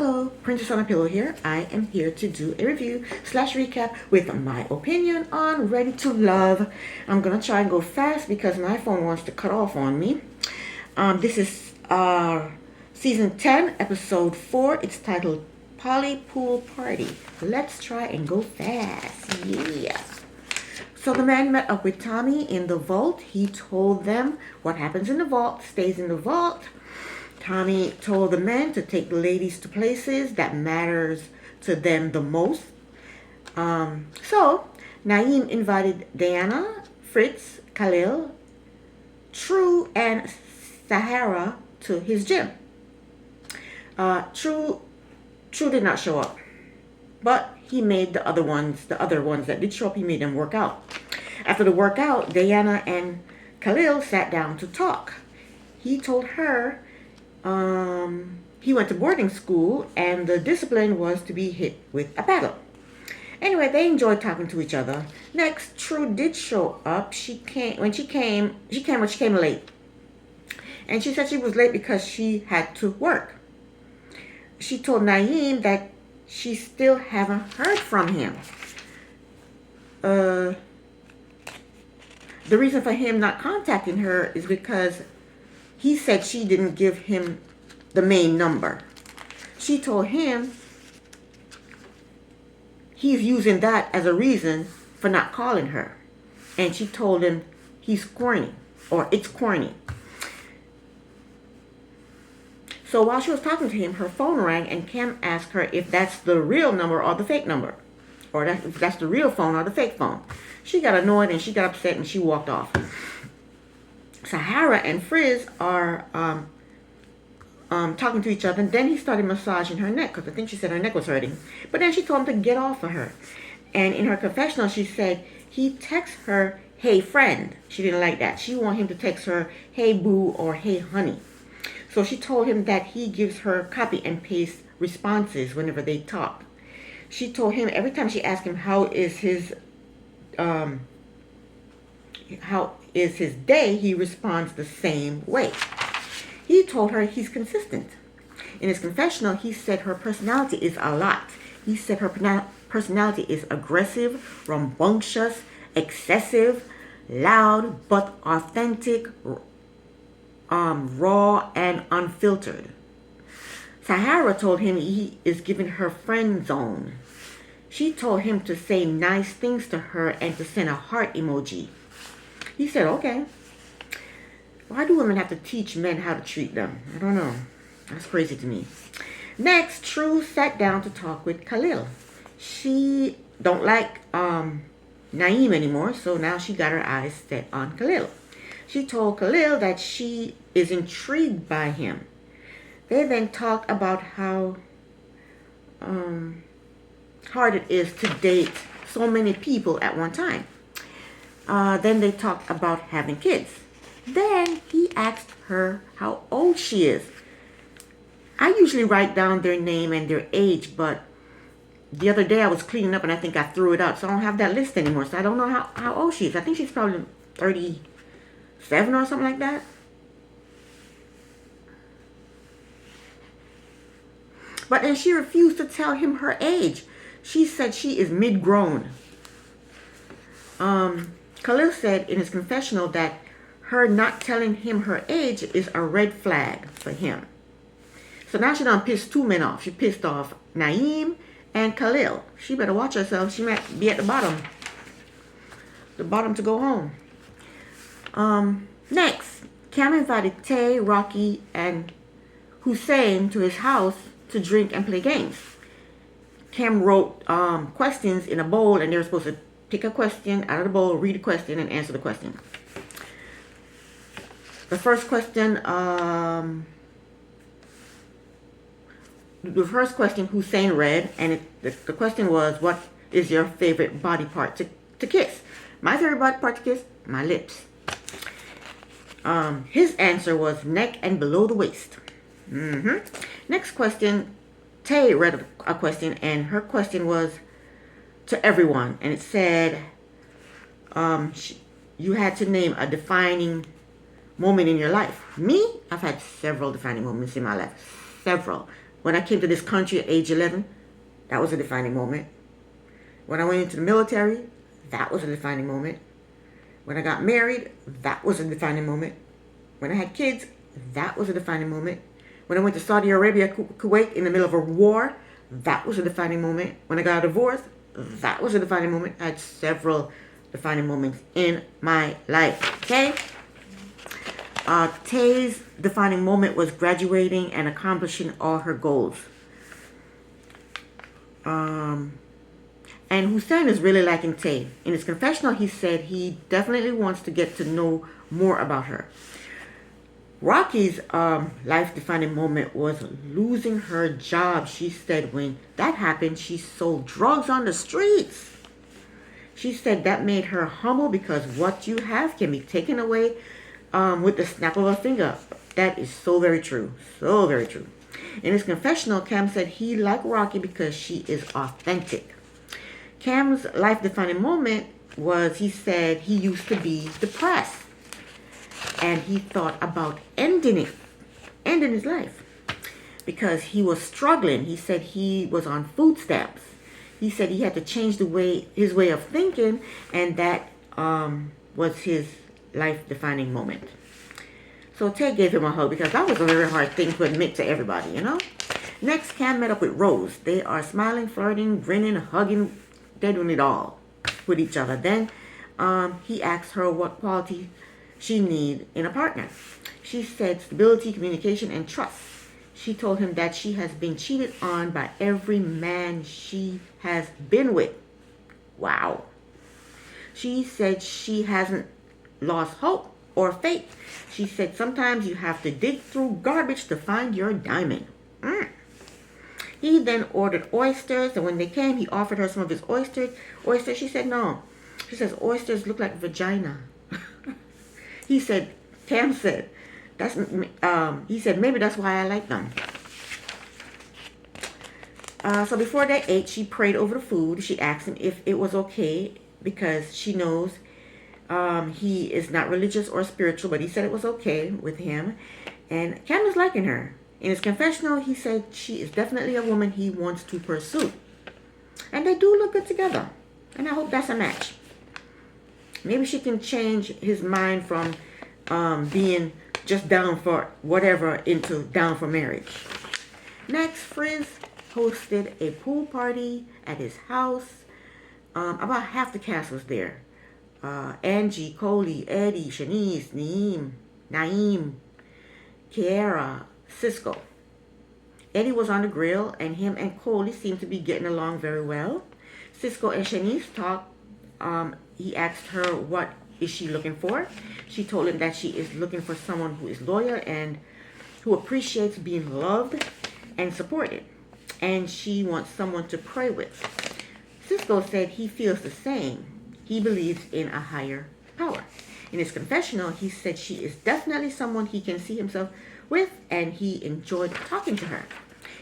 Hello, Princess on a Pillow here. I am here to do a review slash recap with my opinion on Ready to Love. I'm going to try and go fast because my phone wants to cut off on me. This is season 10, episode 4. It's titled Polly Pool Party. Let's try and go fast. Yeah. So the man met up with Tommy in the vault. He told them what happens in the vault stays in the vault. Tommy told the men to take the ladies to places that matters to them the most. So Naeem invited Diana, Fritz, Khalil, True, and Sahara to his gym. True did not show up, but he made the other ones that did show up, he made them work out. After the workout, Diana and Khalil sat down to talk. He told her he went to boarding school and the discipline was to be hit with a paddle. Anyway, they enjoyed talking to each other. Next, True did show up. She came late. And she said she was late because she had to work. She told Naeem that she still haven't heard from him. The reason for him not contacting her is because he said she didn't give him the main number. She told him he's using that as a reason for not calling her. And she told him he's corny, or it's corny. So while she was talking to him, her phone rang and Kim asked her if that's the real number or the fake number. Or if that's the real phone or the fake phone. She got annoyed and she got upset and she walked off. Sahara and Frizz are talking to each other, and then he started massaging her neck because I think she said her neck was hurting. But then she told him to get off of her. And in her confessional, she said he texts her, "Hey friend." She didn't like that. She wanted him to text her, "Hey boo" or "Hey honey." So she told him that he gives her copy and paste responses whenever they talk. She told him every time she asked him how is his day, he responds the same way. He told her he's consistent. In his confessional, he said her personality is a lot. He said her personality is aggressive, rambunctious, excessive, loud, but authentic, raw, and unfiltered. Sahara told him he is giving her friend zone. She told him to say nice things to her and to send a heart emoji. He said, okay. Why do women have to teach men how to treat them? I don't know. That's crazy to me. Next, True sat down to talk with Khalil. She don't like Naeem anymore, so now she got her eyes set on Khalil. She told Khalil that she is intrigued by him. They then talked about how hard it is to date so many people at one time. Then they talked about having kids. Then he asked her how old she is. I usually write down their name and their age, but the other day I was cleaning up and I think I threw it out, so I don't have that list anymore. So I don't know how old she is. I think she's probably 37 or something like that. But then she refused to tell him her age. She said she is mid-grown. Khalil said in his confessional that her not telling him her age is a red flag for him. So now she done pissed two men off. She pissed off Naeem and Khalil. She better watch herself. She might be at the bottom. The bottom to go home. Next, Cam invited Tay, Rocky, and Hussein to his house to drink and play games. Cam wrote questions in a bowl and they were supposed to pick a question out of the bowl, read a question, and answer the question. The first question, Hussein read, and the question was, what is your favorite body part to kiss? My favorite body part to kiss? My lips. His answer was neck and below the waist. Next question, Tay read a question, and her question was to everyone, and it said, you had to name a defining moment in your life. Me, I've had several defining moments in my life. Several. When I came to this country at age 11, that was a defining moment. When I went into the military, that was a defining moment. When I got married, that was a defining moment. When I had kids, that was a defining moment. When I went to Saudi Arabia, Kuwait, in the middle of a war, that was a defining moment. When I got a divorce, that was a defining moment. I had several defining moments in my life. Okay? Tay's defining moment was graduating and accomplishing all her goals. And Hussein is really liking Tay. In his confessional, he said he definitely wants to get to know more about her. Rocky's life-defining moment was losing her job. She said when that happened, she sold drugs on the streets. She said that made her humble because what you have can be taken away with the snap of a finger. That is so very true. So very true. In his confessional, Cam said he liked Rocky because she is authentic. Cam's life-defining moment was he said he used to be depressed. And he thought about ending his life. Because he was struggling. He said he was on food stamps. He said he had to change his way of thinking. And that was his life-defining moment. So Tay gave him a hug because that was a very hard thing to admit to everybody, you know. Next, Cam met up with Rose. They are smiling, flirting, grinning, hugging. They're doing it all with each other. Then he asked her what quality she needs in a partner. She said stability, communication, and trust. She told him that she has been cheated on by every man she has been with. Wow. She said she hasn't lost hope or faith. She said sometimes you have to dig through garbage to find your diamond. He then ordered oysters, and when they came, he offered her some of his oysters. She said no. She says oysters look like vagina. Cam said, he said maybe that's why I like them. So before they ate, she prayed over the food. She asked him if it was okay because she knows he is not religious or spiritual, but he said it was okay with him. And Cam is liking her. In his confessional, he said she is definitely a woman he wants to pursue. And they do look good together. And I hope that's a match. Maybe she can change his mind from being just down for whatever into down for marriage. Next, Frizz hosted a pool party at his house. About half the cast was there. Angie, Coley, Eddie, Shanice, Naeem, Kiara, Cisco. Eddie was on the grill, and him and Coley seemed to be getting along very well. Cisco and Shanice talked. He asked her what is she looking for. She told him that she is looking for someone who is loyal and who appreciates being loved and supported. And she wants someone to pray with. Cisco said he feels the same. He believes in a higher power. In his confessional, he said she is definitely someone he can see himself with, and he enjoyed talking to her.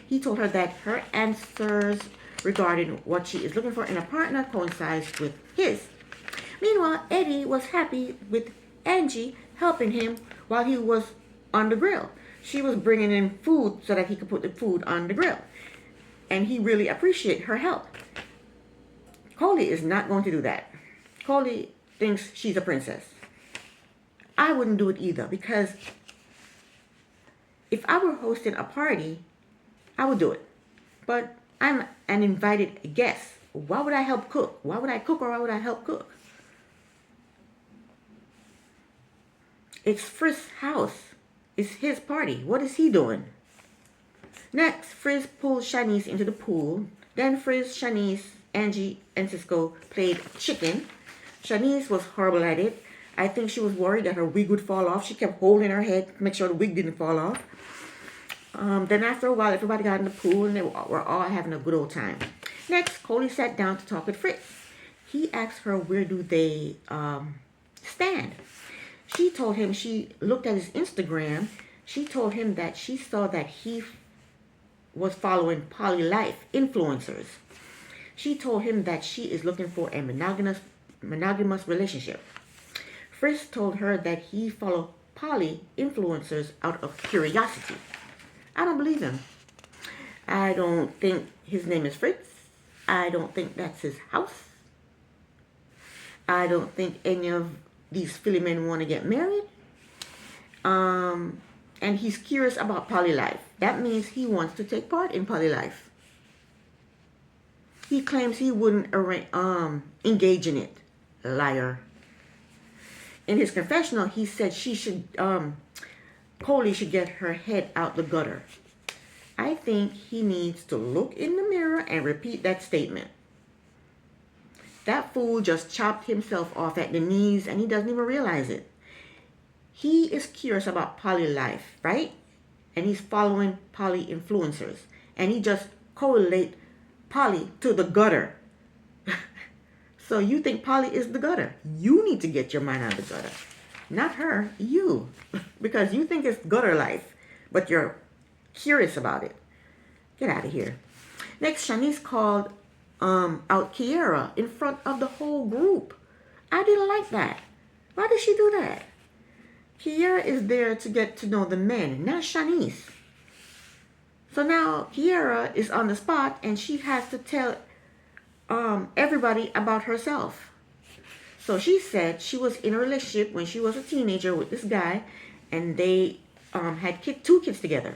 He told her that her answers regarding what she is looking for in a partner coincides with his. Meanwhile, Eddie was happy with Angie helping him while he was on the grill. She was bringing in food so that he could put the food on the grill. And he really appreciated her help. Coley is not going to do that. Coley thinks she's a princess. I wouldn't do it either, because if I were hosting a party, I would do it. But I'm an invited guest. Why would I help cook? Why would I cook, or why would I help cook? It's Frizz's house. It's his party. What is he doing? Next, Frizz pulled Shanice into the pool. Then Frizz, Shanice, Angie, and Cisco played chicken. Shanice was horrible at it. I think she was worried that her wig would fall off. She kept holding her head to make sure the wig didn't fall off. Then after a while, everybody got in the pool and they were all having a good old time. Next, Coley sat down to talk with Fritz. He asked her where do they stand. She told him she looked at his Instagram. She told him that she saw that he was following poly life influencers. She told him that she is looking for a monogamous relationship. Fritz told her that he followed poly influencers out of curiosity. I don't believe him. I don't think his name is Fritz. I don't think that's his house. I don't think any of these Philly men want to get married. And he's curious about poly life. That means he wants to take part in poly life. He claims he wouldn't engage in it. Liar. In his confessional, he said Coley should get her head out the gutter. I think he needs to look in the mirror and repeat that statement. That fool just chopped himself off at the knees and he doesn't even realize it. He is curious about poly life, right? And he's following poly influencers. And he just correlate poly to the gutter. So you think poly is the gutter. You need to get your mind out of the gutter. Not her, you. Because you think it's gutter life, but you're curious about it. Get out of here. Next, Shanice called out Kiera in front of the whole group. I didn't like that. Why did she do that? Kiera is there to get to know the men, not Shanice. So now Kiera is on the spot and she has to tell everybody about herself. So she said she was in a relationship when she was a teenager with this guy and they had two kids together.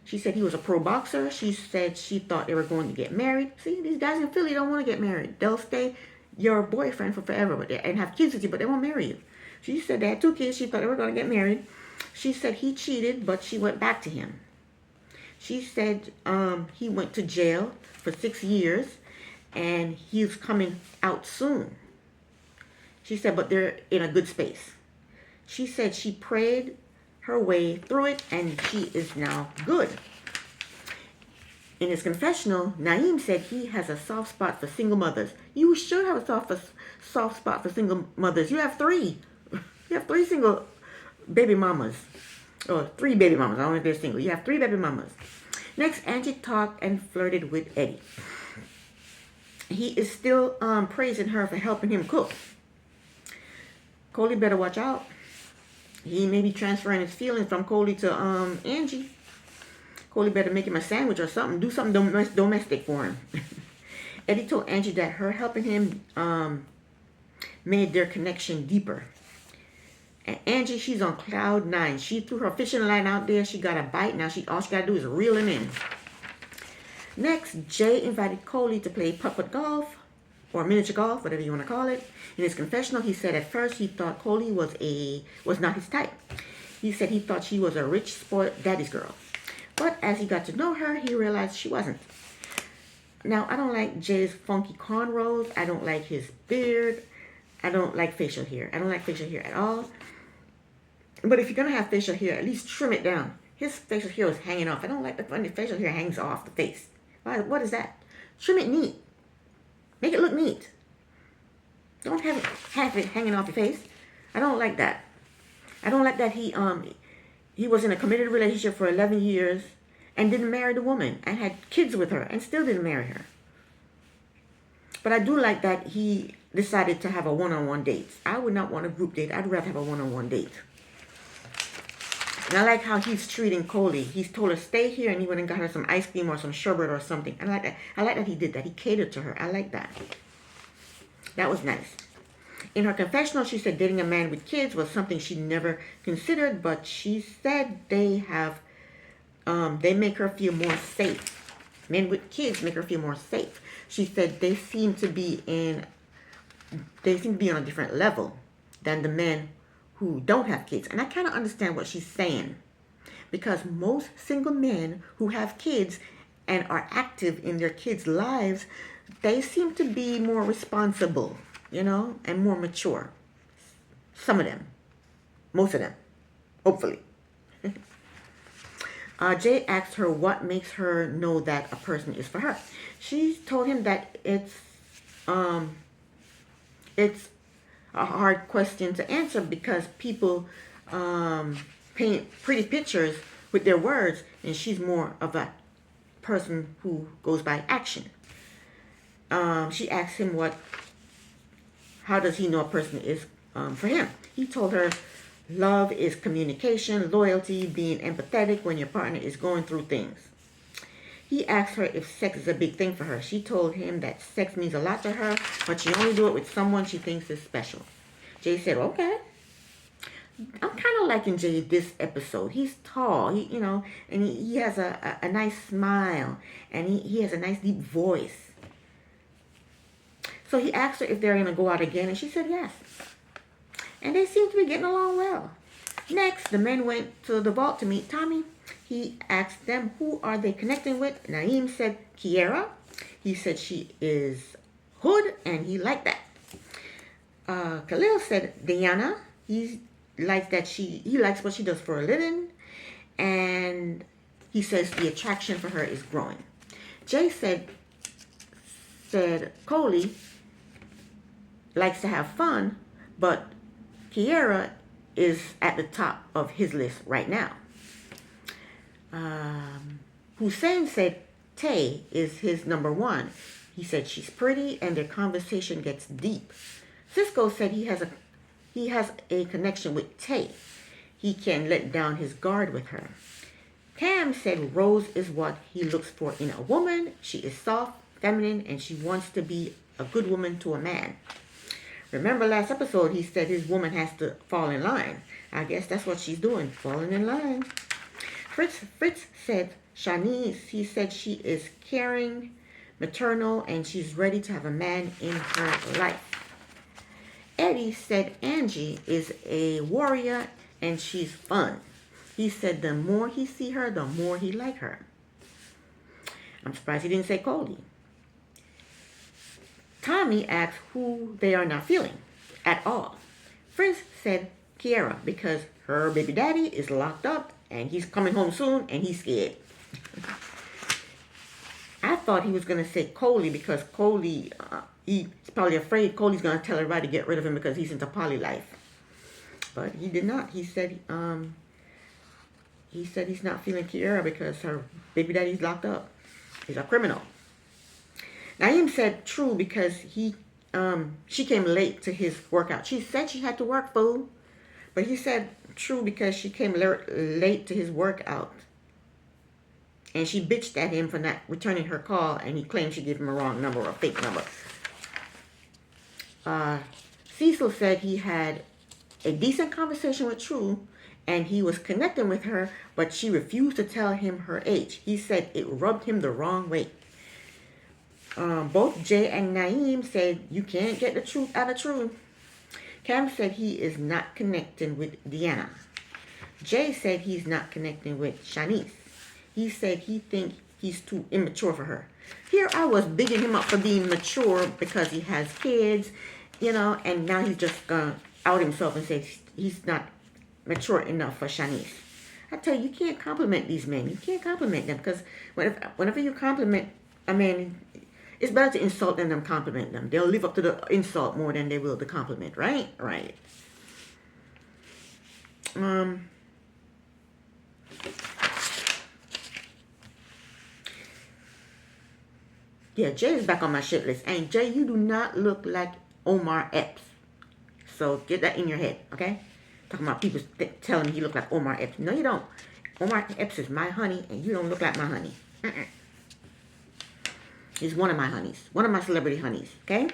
She said he was a pro boxer. She said she thought they were going to get married. See, these guys in Philly don't want to get married. They'll stay your boyfriend for forever and have kids with you, but they won't marry you. She said they had two kids. She thought they were going to get married. She said he cheated, but she went back to him. She said he went to jail for 6 years, and he's coming out soon. She said, but they're in a good space. She said she prayed her way through it, and she is now good. In his confessional, Naeem said he has a soft spot for single mothers. You should have a soft spot for single mothers. You have 3. You have 3 single baby mamas. Or 3 baby mamas. I don't know if they're single. You have 3 baby mamas. Next, Angie talked and flirted with Eddie. He is still praising her for helping him cook. Coley better watch out. He may be transferring his feelings from Coley to Angie. Coley better make him a sandwich or something. Do something domestic for him. Eddie told Angie that her helping him made their connection deeper. And Angie, she's on cloud 9. She threw her fishing line out there. She got a bite. Now all she got to do is reel him in. Next, Jay invited Coley to play putt-putt golf, or miniature golf, whatever you want to call it. In his confessional, he said at first he thought Coley was not his type. He said he thought she was a rich, spoiled daddy's girl. But as he got to know her, he realized she wasn't. Now, I don't like Jay's funky cornrows. I don't like his beard. I don't like facial hair. I don't like facial hair at all. But if you're going to have facial hair, at least trim it down. His facial hair was hanging off. I don't like when the facial hair hangs off the face. What is that? Trim it neat. Make it look neat. Don't have it hanging off your face. I don't like that. I don't like that he was in a committed relationship for 11 years and didn't marry the woman and had kids with her and still didn't marry her. But I do like that he decided to have a one-on-one date. I would not want a group date. I'd rather have a one-on-one date. And I like how he's treating Coley. He's told her stay here and he went and got her some ice cream or some sherbet or something. I like that. I like that he did that. He catered to her. I like that. That was nice. In her confessional, she said dating a man with kids was something she never considered, but she said they make her feel more safe. Men with kids make her feel more safe. She said they seem to be on a different level than the men who don't have kids. And I kind of understand what she's saying, because most single men who have kids and are active in their kids' lives, they seem to be more responsible, and more mature. Some of them. Most of them. Hopefully. Jay asked her what makes her know that a person is for her. She told him that it's a hard question to answer because people paint pretty pictures with their words, and she's more of a person who goes by action. She asked him how does he know a person is for him? He told her love is communication, loyalty, being empathetic when your partner is going through things. He asked her if sex is a big thing for her. She told him that sex means a lot to her, but she only do it with someone she thinks is special. Jay said, okay. I'm kind of liking Jay this episode. He's tall, and he has a nice smile, and he has a nice deep voice. So he asked her if they're going to go out again, and she said yes. And they seem to be getting along well. Next, the men went to the vault to meet Tommy. He asked them who are they connecting with. Naeem said Kiera. He said she is hood, and he liked that. Khalil said Diana. He likes what she does for a living, and he says the attraction for her is growing. Jay said Coley likes to have fun, but Kiera is at the top of his list right now. Hussein said Tay is his number one. He said she's pretty, and their conversation gets deep. Cisco said he has a connection with Tay. He can let down his guard with her. Cam said Rose is what he looks for in a woman. She is soft, feminine, and she wants to be a good woman to a man. Remember last episode, he said his woman has to fall in line. I guess that's what she's doing, falling in line. Fritz said Shanice, he said she is caring, maternal, and she's ready to have a man in her life. Eddie said Angie is a warrior and she's fun. He said the more he see her, the more he like her. I'm surprised he didn't say Cody. Tommy asked who they are not feeling at all. Fritz said Kiera because her baby daddy is locked up and he's coming home soon and he's scared. I thought he was going to say Coley because Coley, he's probably afraid Coley's going to tell everybody to get rid of him because he's into poly life. But he did not. He said he's not feeling Kiera because her baby daddy's locked up. He's a criminal. Naeem said true because she came late to his workout. She said she had to work, fool. But he said true because she came late to his workout. And she bitched at him for not returning her call, and he claimed she gave him a wrong number or a fake number. Cecil said he had a decent conversation with True, and he was connecting with her, but she refused to tell him her age. He said it rubbed him the wrong way. Both Jay and Naeem said you can't get the truth out of True. Cam said he is not connecting with Deanna. Jay said he's not connecting with Shanice. He said he thinks he's too immature for her. Here I was bigging him up for being mature because he has kids, and now he's just going to out himself and say he's not mature enough for Shanice. I tell you can't compliment these men. You can't compliment them because whenever you compliment a man, it's better to insult than compliment them. They'll live up to the insult more than they will the compliment, right? Right. Yeah, Jay is back on my shit list. And Jay, you do not look like Omar Epps. So get that in your head, okay? Talking about people telling me you look like Omar Epps. No, you don't. Omar Epps is my honey, and you don't look like my honey. He's one of my honeys. One of my celebrity honeys, okay?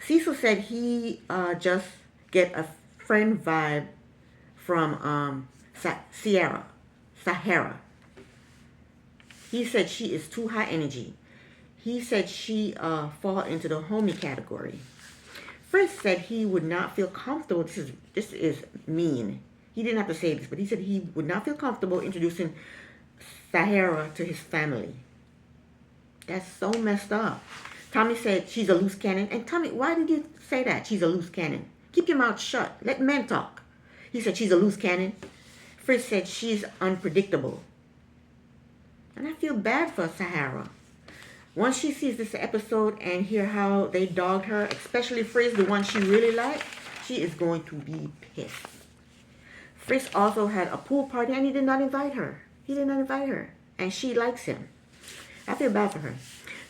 Cecil said he just get a friend vibe from Sahara. He said she is too high energy. He said she fall into the homie category. Fritz said he would not feel comfortable. This is mean. He didn't have to say this, but he said he would not feel comfortable introducing Sahara to his family. That's so messed up. Tommy said she's a loose cannon. And Tommy, why did you say that? She's a loose cannon. Keep your mouth shut. Let men talk. He said she's a loose cannon. Fritz said she's unpredictable. And I feel bad for Sahara. Once she sees this episode and hear how they dogged her, especially Fritz, the one she really liked, she is going to be pissed. Fritz also had a pool party and he did not invite her. And she likes him. I feel bad for her.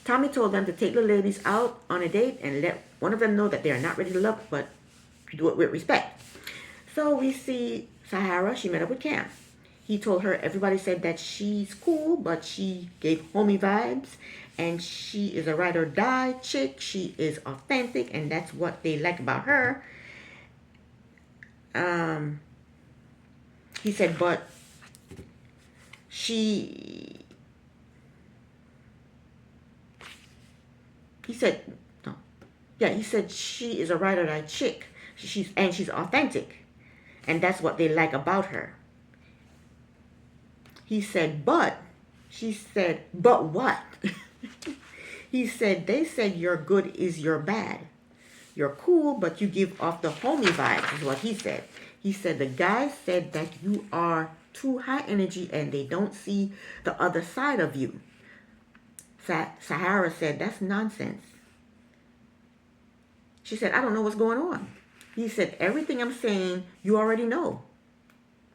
Tommy told them to take the ladies out on a date and let one of them know that they are not ready to love, but do it with respect. So we see Sahara. She met up with Cam. He told her everybody said that she's cool, but she gave homie vibes, and she is a ride or die chick. She is authentic, and that's what they like about her. Um, he said, but she. He said, no, yeah, he said she is a ride or die chick. She's authentic, and that's what they like about her. He said, but, she said, but what? He said, they said your good is your bad. You're cool, but you give off the homie vibes, is what he said. He said, the guys said that you are too high energy and they don't see the other side of you. Sahara said, that's nonsense. She said, I don't know what's going on. He said, everything I'm saying, you already know.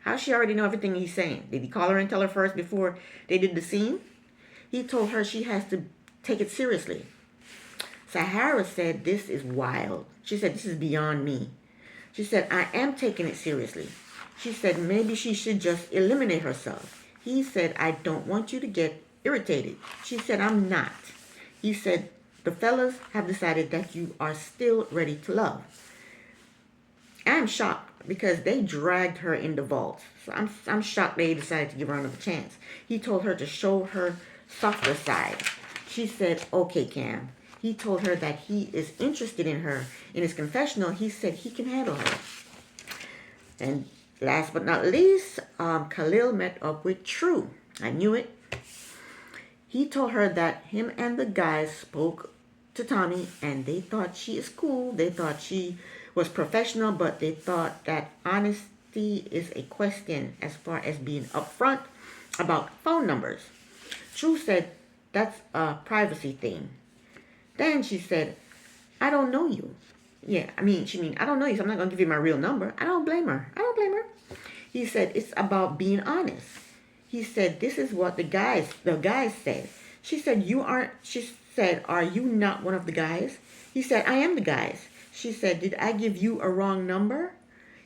How does she already know everything he's saying? Did he call her and tell her first before they did the scene? He told her she has to take it seriously. Sahara said, this is wild. She said, this is beyond me. She said, I am taking it seriously. She said, maybe she should just eliminate herself. He said, I don't want you to get irritated. She said, I'm not. He said, the fellas have decided that you are still ready to love. I'm shocked because they dragged her in the vault. So I'm shocked they decided to give her another chance. He told her to show her softer side. She said, okay, Cam. He told her that he is interested in her. In his confessional, he said he can handle her. And last but not least, Khalil met up with True. I knew it. He told her that him and the guys spoke to Tommy and they thought she is cool. They thought she was professional, but they thought that honesty is a question as far as being upfront about phone numbers. True said that's a privacy thing. Then she said, I don't know you. She mean, I don't know you, so I'm not going to give you my real number. I don't blame her. He said, it's about being honest. He said, this is what the guys said. She said, she said, are you not one of the guys? He said, I am the guys. She said, did I give you a wrong number?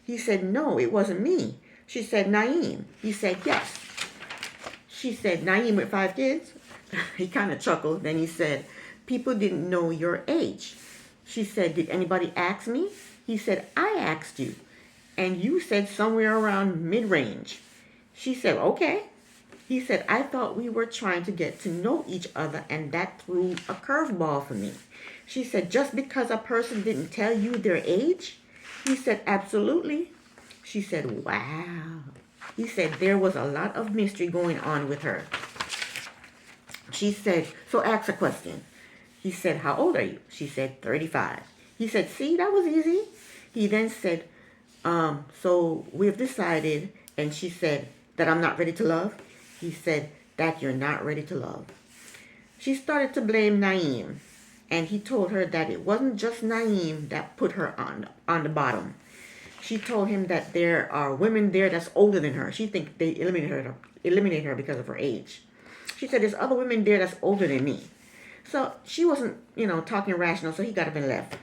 He said, no, it wasn't me. She said, Naeem. He said, yes. She said, Naeem with 5 kids? He kind of chuckled. Then he said, people didn't know your age. She said, did anybody ask me? He said, I asked you. And you said somewhere around mid-range. She said, okay. He said, I thought we were trying to get to know each other, and that threw a curveball for me. She said, just because a person didn't tell you their age? He said, absolutely. She said, wow. He said, there was a lot of mystery going on with her. She said, so ask a question. He said, how old are you? She said, 35. He said, see, that was easy. He then said, so we've decided, and she said, that I'm not ready to love. He said, that you're not ready to love. She started to blame Naeem, and he told her that it wasn't just Naeem that put her on the bottom. She told him that there are women there that's older than her. She thinks they eliminate her because of her age. She said, there's other women there that's older than me. So she wasn't, talking rational, so he got up and left.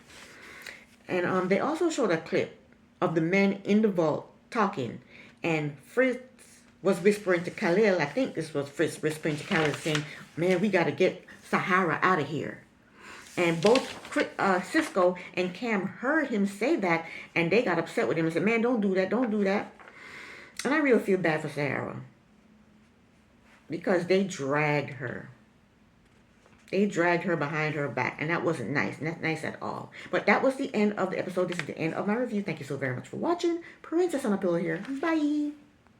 And they also showed a clip of the men in the vault talking, and Fritz was whispering to Khalil. I think this was Fritz whispering to Khalil, saying, man, we got to get Sahara out of here. And both Cisco and Cam heard him say that, and they got upset with him and said, man, don't do that. And I really feel bad for Sahara, because they dragged her. They dragged her behind her back, and that wasn't nice. Not nice at all. But that was the end of the episode. This is the end of my review. Thank you so very much for watching. Princess on a Pillow here. Bye.